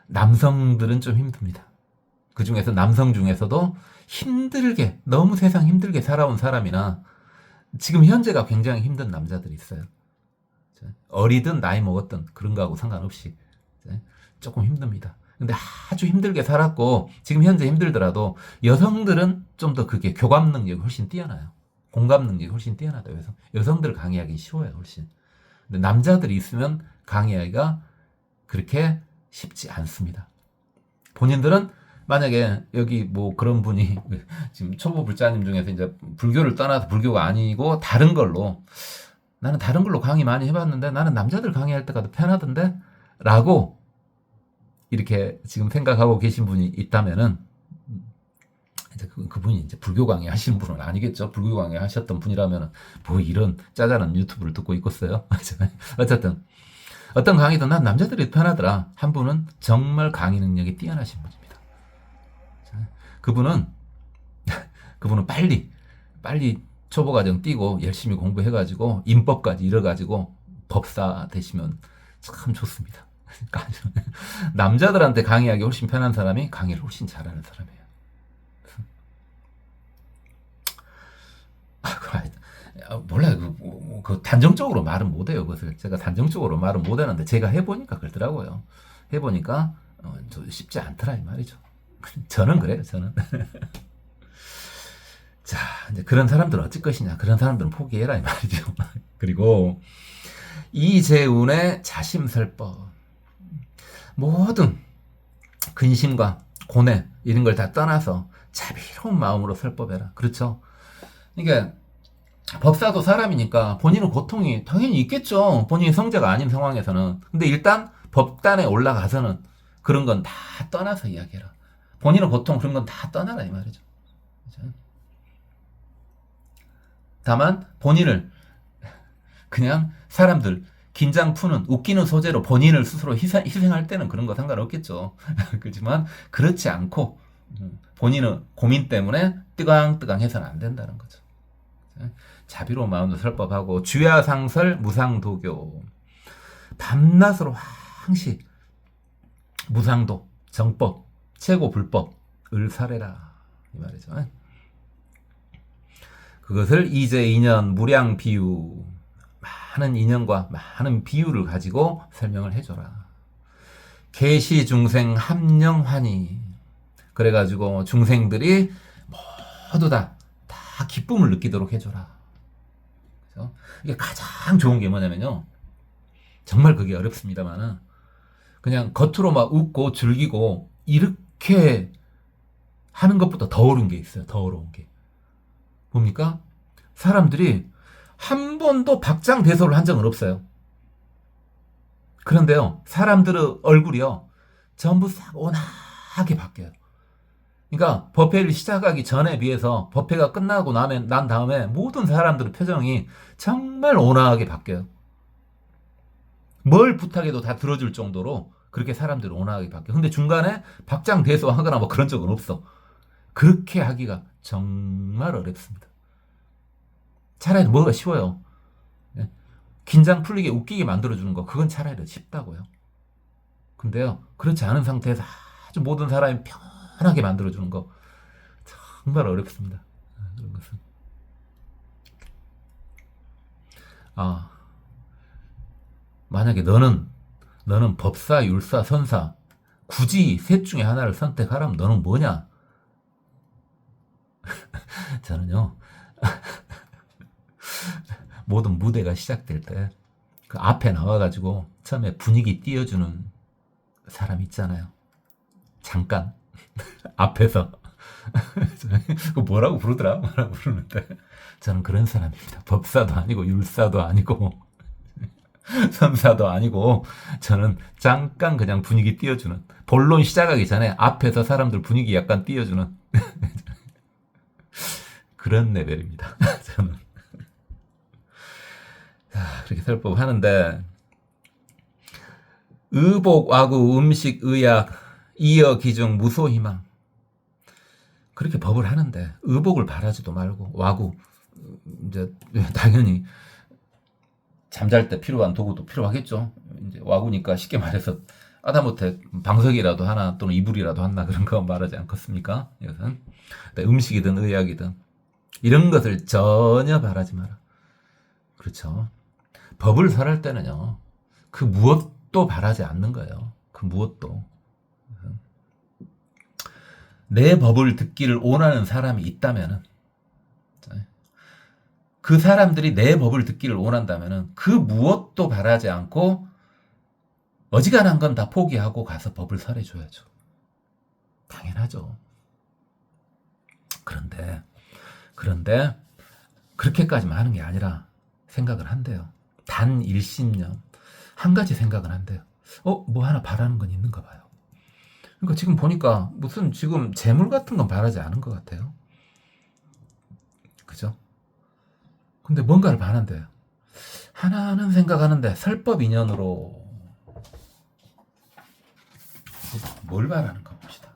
남성들은 좀 힘듭니다. 그 중에서 남성 중에서도 힘들게 너무 세상 힘들게 살아온 사람이나 지금 현재가 굉장히 힘든 남자들이 있어요. 어리든 나이 먹었든 그런 거하고 상관없이 조금 힘듭니다. 근데 아주 힘들게 살았고 지금 현재 힘들더라도 여성들은 좀 더 그게 교감 능력이 훨씬 뛰어나요. 공감 능력이 훨씬 뛰어나다. 그래서 여성들 강의하기 쉬워요, 훨씬. 근데 남자들이 있으면 강의하기가 그렇게 쉽지 않습니다. 본인들은 만약에 여기 뭐 그런 분이 지금 초보 불자님 중에서 이제 불교를 떠나서 불교가 아니고 다른 걸로 나는 다른 걸로 강의 많이 해봤는데 나는 남자들 강의할 때가 더 편하던데? 라고 이렇게 지금 생각하고 계신 분이 있다면은 이제 그분이 이제 불교 강의 하시는 분은 아니겠죠. 불교 강의 하셨던 분이라면은 뭐 이런 짜잘한 유튜브를 듣고 있겠어요. 어쨌든 어떤 강의든 난 남자들이 편하더라. 한 분은 정말 강의 능력이 뛰어나신 분입니다. 그분은 빨리 초보과정 뛰고 열심히 공부해가지고 인법까지 이뤄가지고 법사 되시면 참 좋습니다. 남자들한테 강의하기 훨씬 편한 사람이 강의를 훨씬 잘하는 사람이에요. 몰라요. 그 단정적으로 말은 못해요. 그것을 제가 단정적으로 말은 못하는데 제가 해보니까 그렇더라고요. 해보니까 쉽지 않더라 이 말이죠. 저는 그래요. 저는. 자, 이제 그런 사람들은 어쩔 것이냐. 그런 사람들은 포기해라 이 말이죠. 그리고 이재훈의 자심설법. 모든 근심과 고뇌 이런 걸 다 떠나서 자비로운 마음으로 설법해라. 그렇죠? 그러니까 법사도 사람이니까 본인은 고통이 당연히 있겠죠. 본인이 성자가 아닌 상황에서는. 근데 일단 법단에 올라가서는 그런 건 다 떠나서 이야기해라. 본인은 고통 그런 건 다 떠나라 이 말이죠. 그렇죠? 다만 본인을 그냥 사람들 긴장 푸는 웃기는 소재로 본인을 스스로 희생할 때는 그런 거 상관없겠죠. 그렇지만 그렇지 않고 본인은 고민 때문에 뜨강뜨강 해서는 안 된다는 거죠. 자비로운 마음도 설법하고 주야상설 무상도교 밤낮으로 항시 무상도 정법 최고 불법을 살해라 이 말이죠. 그것을 이제 인연 무량 비유 많은 인연과 많은 비유를 가지고 설명을 해줘라. 계시 중생 함령환희 그래가지고 중생들이 모두 다 기쁨을 느끼도록 해줘라. 그래서 이게 가장 좋은 게 뭐냐면요. 정말 그게 어렵습니다만은 그냥 겉으로 막 웃고 즐기고 이렇게 하는 것보다 더 어려운 게 있어요. 더 어려운 게. 뭡니까? 사람들이 한 번도 박장대소를 한 적은 없어요. 그런데요, 사람들의 얼굴이요, 전부 싹 온화하게 바뀌어요. 그러니까 법회를 시작하기 전에 비해서 법회가 끝나고 난 다음에 모든 사람들의 표정이 정말 온화하게 바뀌어요. 뭘 부탁해도 다 들어줄 정도로 그렇게 사람들이 온화하게 바뀌어요. 근데 중간에 박장대소 하거나 뭐 그런 적은 없어. 그렇게 하기가 정말 어렵습니다. 차라리 뭐가 쉬워요. 긴장 풀리게 웃기게 만들어주는 거 그건 차라리 쉽다고요. 근데요 그렇지 않은 상태에서 아주 모든 사람이 편하게 만들어주는 거 정말 어렵습니다. 그런 것은 만약에 너는 법사, 율사, 선사 굳이 셋 중에 하나를 선택하라면 너는 뭐냐? 저는요 모든 무대가 시작될 때 그 앞에 나와가지고 처음에 분위기 띄워주는 사람 있잖아요. 잠깐 앞에서 그 뭐라고 부르더라? 뭐라고 부르는데 저는 그런 사람입니다. 법사도 아니고 율사도 아니고 선사도 아니고 저는 잠깐 그냥 분위기 띄워주는 본론 시작하기 전에 앞에서 사람들 분위기 약간 띄워주는 그런 레벨입니다. 저는 그렇게 설법을 하는데 의복, 와구, 음식, 의약, 이어, 기중, 무소희망 그렇게 법을 하는데 의복을 바라지도 말고 와구 이제 당연히 잠잘 때 필요한 도구도 필요하겠죠. 이제 와구니까 쉽게 말해서 아다못해 방석이라도 하나 또는 이불이라도 하나 그런 거 말하지 않겠습니까? 이것은 음식이든 의약이든 이런 것을 전혀 바라지 마라. 그렇죠. 법을 설할 때는요, 그 무엇도 바라지 않는 거예요. 그 무엇도. 내 법을 듣기를 원하는 사람이 있다면은, 그 사람들이 내 법을 듣기를 원한다면은, 그 무엇도 바라지 않고, 어지간한 건 다 포기하고 가서 법을 설해줘야죠. 당연하죠. 그런데, 그렇게까지만 하는 게 아니라, 생각을 한대요. 단 일심념. 한 가지 생각을 한대요. 뭐 하나 바라는 건 있는가 봐요. 그러니까 지금 보니까 무슨 지금 재물 같은 건 바라지 않은 것 같아요. 그죠? 근데 뭔가를 바란대요. 하나는 생각하는데 설법 인연으로 뭘 바라는가 봅시다.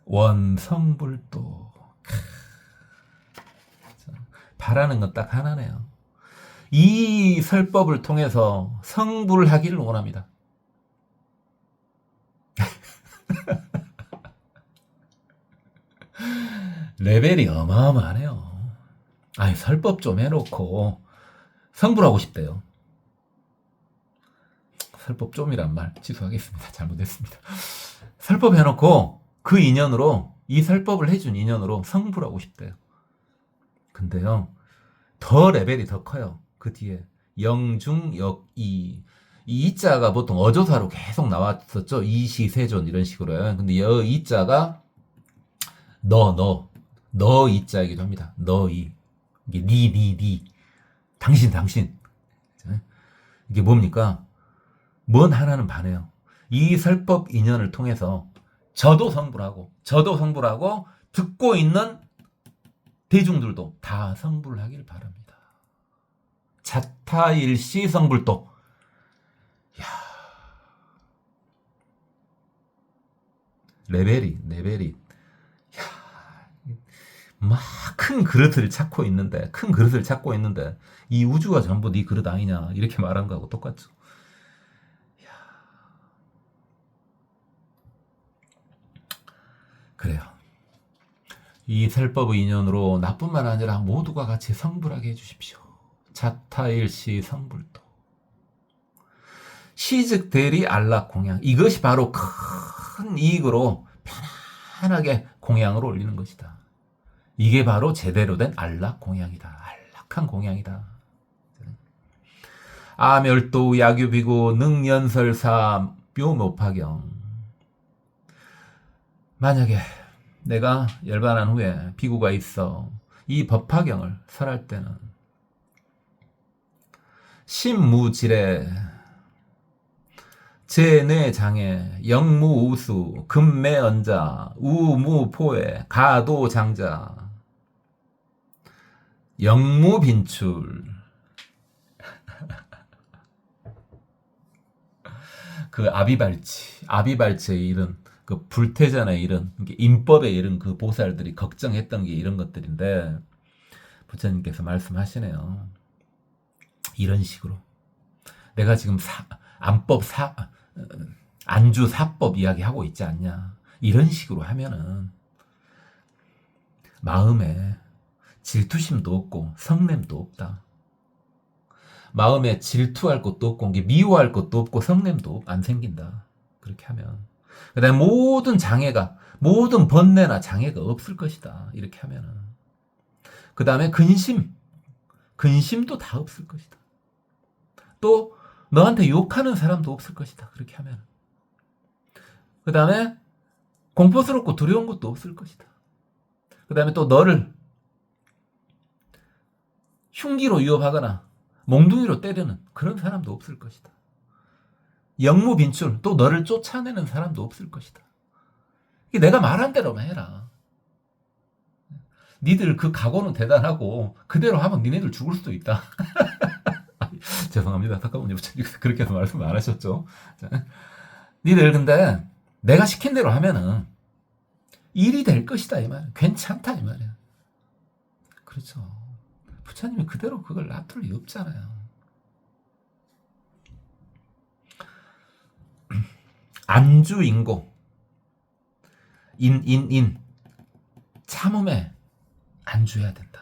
원성불도. 바라는 건 딱 하나네요. 이 설법을 통해서 성불을 하기를 원합니다. 레벨이 어마어마하네요. 아니, 설법 좀 해놓고 성불하고 싶대요. 설법 좀이란 말 취소하겠습니다. 잘못했습니다. 설법 해놓고 그 인연으로, 이 설법을 해준 인연으로 성불하고 싶대요. 근데요, 더 레벨이 더 커요. 그 뒤에 영중역이, 이 이자가 보통 어조사로 계속 나왔었죠. 이시세존 이런 식으로요. 근데 이자가 너 이자이기도 합니다. 너이, 이게 니 당신. 이게 뭡니까? 뭔 하나는 반해요. 이 설법 인연을 통해서 저도 성불하고 듣고 있는 대중들도 다 성불을 하길 바랍니다. 자타일시 성불도. 야, 레벨이 막 큰 그릇을 찾고 있는데 이 우주가 전부 네 그릇 아니냐 이렇게 말한 거하고 똑같죠. 그래요. 이 설법의 인연으로 나뿐만 아니라 모두가 같이 성불하게 해주십시오. 자타일시 성불도. 시즉 대리 안락 공양. 이것이 바로 큰 이익으로 편안하게 공양을 올리는 것이다. 이게 바로 제대로 된 안락 공양이다. 안락한 공양이다. 아멸도 야규비고 능연설사 묘묘파경. 만약에 내가 열반한 후에 비구가 있어 이 법화경을 설할 때는 심무질에 제뇌장애 영무우수 금매언자 우무포에 가도장자 영무빈출. 그 아비발치에 이른 그 불태전에 이른 인법에 이른 그 보살들이 걱정했던 게 이런 것들인데 부처님께서 말씀하시네요. 이런 식으로 내가 지금 안주 사법 이야기하고 있지 않냐. 이런 식으로 하면은 마음에 질투심도 없고 성냄도 없다. 마음에 질투할 것도 없고 미워할 것도 없고 성냄도 안 생긴다. 그렇게 하면 그 다음에 모든 번뇌나 장애가 없을 것이다. 이렇게 하면은 그 다음에 근심도 다 없을 것이다. 또 너한테 욕하는 사람도 없을 것이다. 그렇게 하면 그 다음에 공포스럽고 두려운 것도 없을 것이다. 그 다음에 또 너를 흉기로 위협하거나 몽둥이로 때리는 그런 사람도 없을 것이다. 영무빈출, 또 너를 쫓아내는 사람도 없을 것이다. 내가 말한 대로만 해라. 니들 그 각오는 대단하고 그대로 하면 니네들 죽을 수도 있다. 죄송합니다. 잠깐만요. 그렇게 해서 말씀 안 하셨죠. 니들 근데 내가 시킨 대로 하면은 일이 될 것이다 이 말이야. 괜찮다 이 말이야. 그렇죠. 부처님이 그대로 그걸 놔둘 리 없잖아요. 안주인고 참음에 안주해야 된다.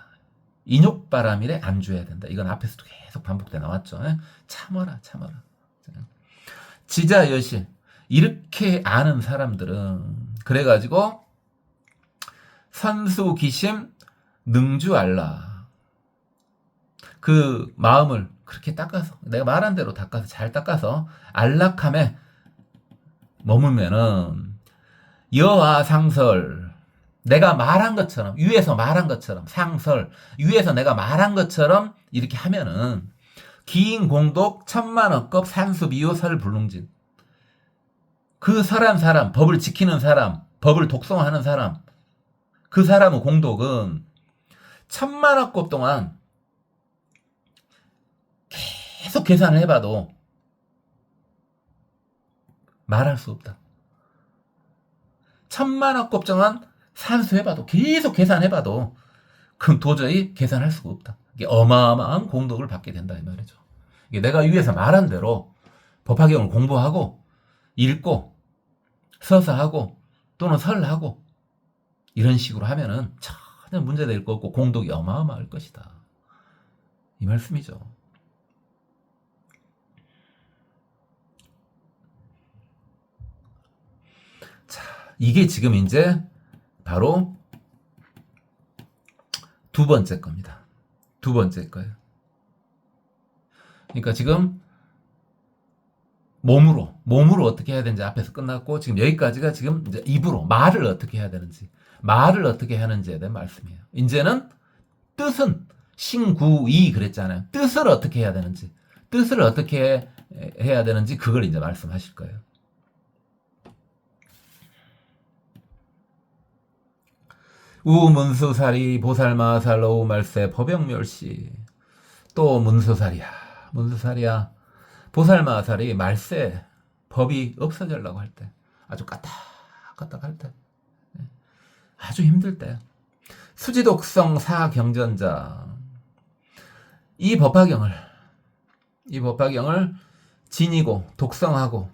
인욕바람일에 안주해야 된다. 이건 앞에서도 계속 반복돼 나왔죠. 참아라. 지자여시 이렇게 아는 사람들은 그래가지고 선수기심 능주알라. 그 마음을 그렇게 닦아서 내가 말한 대로 닦아서 잘 닦아서 안락함에 머물면은 여아상설 내가 말한 것처럼, 위에서 말한 것처럼, 상설, 위에서 내가 말한 것처럼 이렇게 하면은 기인 공독 천만억급 산수비유 설불능진. 그 설한 사람, 법을 지키는 사람, 법을 독송하는 사람, 그 사람의 공독은 천만억급 동안 계속 계산을 해봐도 말할 수 없다. 천만억급 동안 산수해봐도, 계속 계산해봐도 그건 도저히 계산할 수가 없다. 이게 어마어마한 공덕을 받게 된다 이 말이죠. 이게 내가 위에서 말한 대로 법화경을 공부하고 읽고 서서 하고 또는 설하고 이런 식으로 하면은 전혀 문제될 거 없고 공덕이 어마어마할 것이다. 이 말씀이죠. 자, 이게 지금 이제 바로 두 번째 겁니다. 두 번째 거예요. 그러니까 지금 몸으로 어떻게 해야 되는지 앞에서 끝났고, 지금 여기까지가 지금 이제 입으로 말을 어떻게 해야 되는지, 말을 어떻게 하는지에 대한 말씀이에요. 이제는 뜻은 신구이 그랬잖아요. 뜻을 어떻게 해야 되는지, 뜻을 어떻게 해야 되는지 그걸 이제 말씀하실 거예요. 우문수사리 보살마살 오우말세 법영멸시. 또 문수사리야 보살마살이 말세 법이 없어지려고 할 때, 아주 까딱까딱할 때, 아주 힘들 때, 수지독성 사경전자, 이 법화경을 지니고 독성하고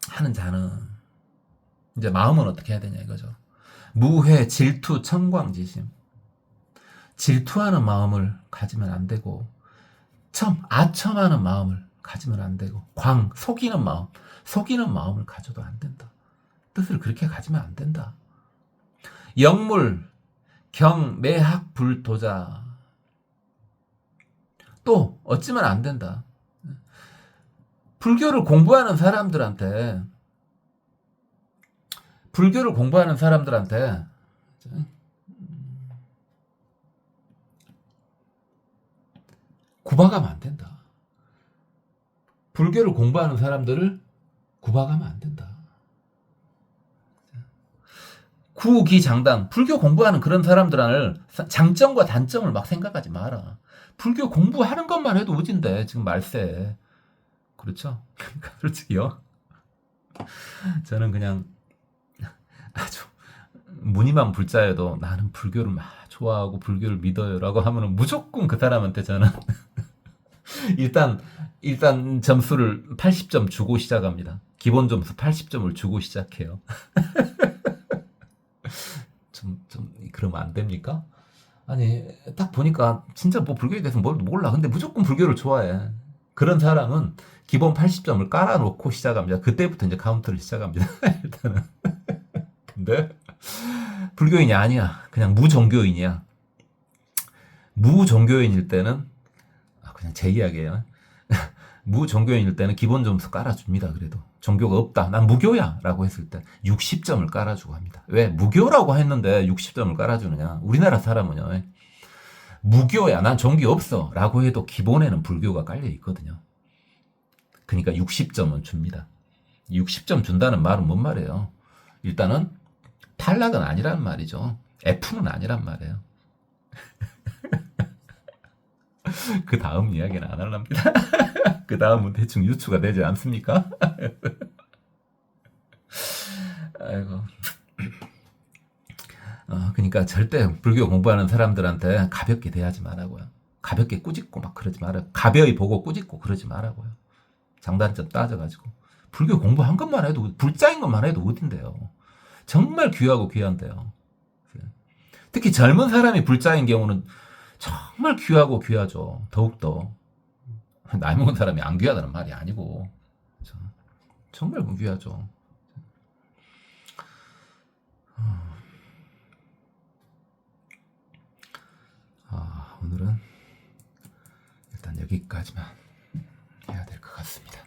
하는 자는 이제 마음은 어떻게 해야 되냐 이거죠. 무회 질투 청광지심, 질투하는 마음을 가지면 안 되고, 아첨하는 마음을 가지면 안 되고, 속이는 마음을 가져도 안 된다. 뜻을 그렇게 가지면 안 된다. 영물 경매학 불도자, 또 어찌면 안 된다. 불교를 공부하는 사람들한테 구박하면 안 된다. 불교를 공부하는 사람들을 구박하면 안 된다. 구기장단, 불교 공부하는 그런 사람들을 장점과 단점을 막 생각하지 마라. 불교 공부하는 것만 해도 우진데 지금 말세. 그렇죠? 그러니까 솔직히요, 저는 그냥 아주 무늬만 불자여도 나는 불교를 막 좋아하고 불교를 믿어요라고 하면은 무조건 그 사람한테 저는 일단 점수를 80점 주고 시작합니다. 기본 점수 80점을 주고 시작해요. 좀 그러면 안 됩니까? 아니, 딱 보니까 진짜 뭐 불교에 대해서 뭘 몰라. 근데 무조건 불교를 좋아해. 그런 사람은 기본 80점을 깔아놓고 시작합니다. 그때부터 이제 카운트를 시작합니다. 일단은. 근데 불교인이 아니야. 그냥 무종교인이야. 무종교인일 때는, 그냥 제 이야기예요. 무종교인일 때는 기본 점수 깔아줍니다. 그래도 종교가 없다, 난 무교야 라고 했을 때 60점을 깔아주고 합니다. 왜? 무교라고 했는데 60점을 깔아주느냐. 우리나라 사람은요, 무교야, 난 종교 없어 라고 해도 기본에는 불교가 깔려 있거든요. 그러니까 60점은 줍니다. 60점 준다는 말은 뭔 말이에요? 일단은 탈락은 아니란 말이죠. F는 아니란 말이에요. 그 다음 이야기는 안 할랍니다. 그 다음은 대충 유추가 되지 않습니까? 아이고. 그러니까 절대 불교 공부하는 사람들한테 가볍게 대하지 말라고요. 가볍게 꾸짖고 막 그러지 말아요. 가벼이 보고 꾸짖고 그러지 말라고요. 장단점 따져가지고. 불교 공부한 것만 해도, 불자인 것만 해도 어딘데요. 정말 귀하고 귀한데요. 특히 젊은 사람이 불자인 경우는 정말 귀하고 귀하죠. 더욱더. 나이 먹은 사람이 안 귀하다는 말이 아니고, 정말 귀하죠. 오늘은 일단 여기까지만 해야 될 것 같습니다.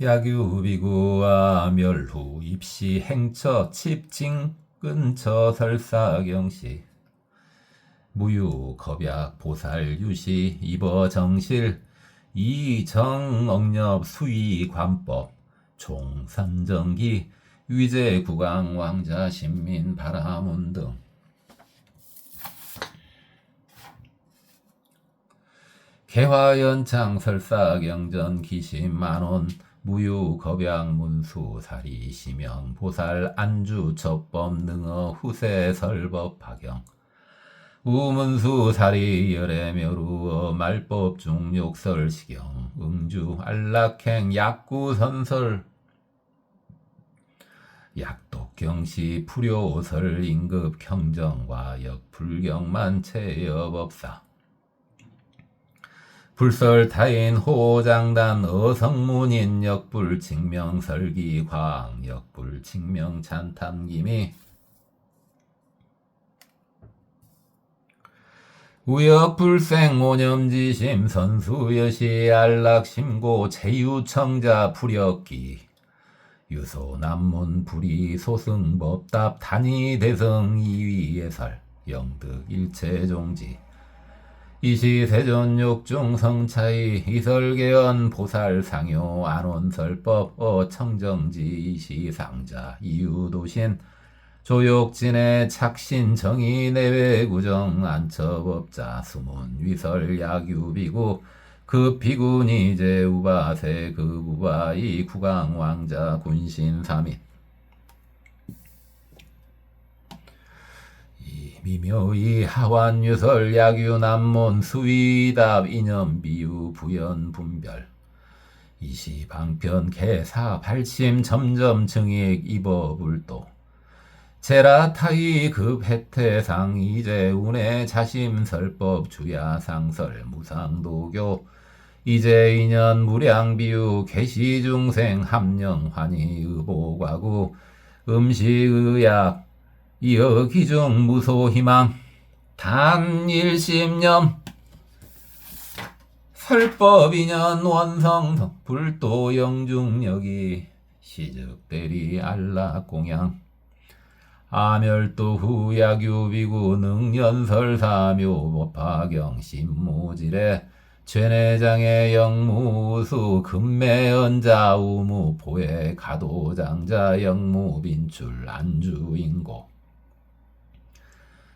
야규비구와 멸후 입시 행처 칩징 근처 설사경시 무유 겁약 보살 유시 입어 정실 이정억렵 수위 관법 총선정기 위제 국왕 왕자 신민 바라문 등 개화연창 설사경전 기심만원 무유 겁약 문수 사리 시명 보살 안주 첩법 능어 후세 설법 파경 우문수 사리 열애 묘루어 말법 중욕설 시경 응주 안락행 약구 선설 약독경시 풀효설 임급 경정과 역불경만 체여법사 불설타인 호장단 어성문인 역불칙명설기 광 역불칙명찬탐기미 우역불생 오념지심 선수여시 안락심고 제유청자 불역기 유소남문 불이 소승법답 단위대성 이위예설 영득 일체종지 이시세존욕중 성차이 이설계연 보살상요 안원설법 어청정지 이시상자 이유도신 조욕진의 착신 정의 내외구정 안처법자 수문 위설 야규비구 급비구니 제우바세 급우바이 국왕왕자 군신 삼인 미묘이 하완유설 야규남몬 수위답 이념비유 부연 분별 이시방편 개사 발심 점점 증익 입어불도 제라타이 급혜태상 이제운의 자심설법 주야상설 무상도교 이제인연 무량비유 계시중생 함령환희 의보과구 음식의약 이어기중 무소희망 단일심념 설법인연 원성성 불도영중력이 시적대리 안락공양 아멸도 후야규비구 능연설사묘 법화경 신무지래 죄내장의 영무수 금매언자 우무 보혜 가도장자 영무빈출 안주인고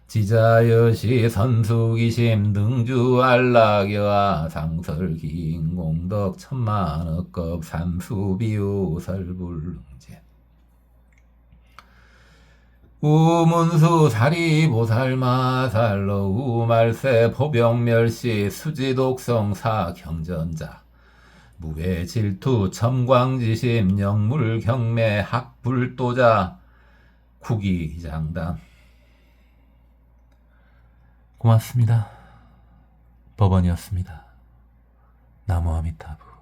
지자여시 선수기심 등주 안락여와 상설기인공덕 천만억급 산수비우 설불능제 우문수 사리보살마살러 우말세 포병멸시 수지독성사 경전자 무외질투 첨광지심 영물경매 학불도자 국위장당 고맙습니다. 법원이었습니다. 나무 아미타부.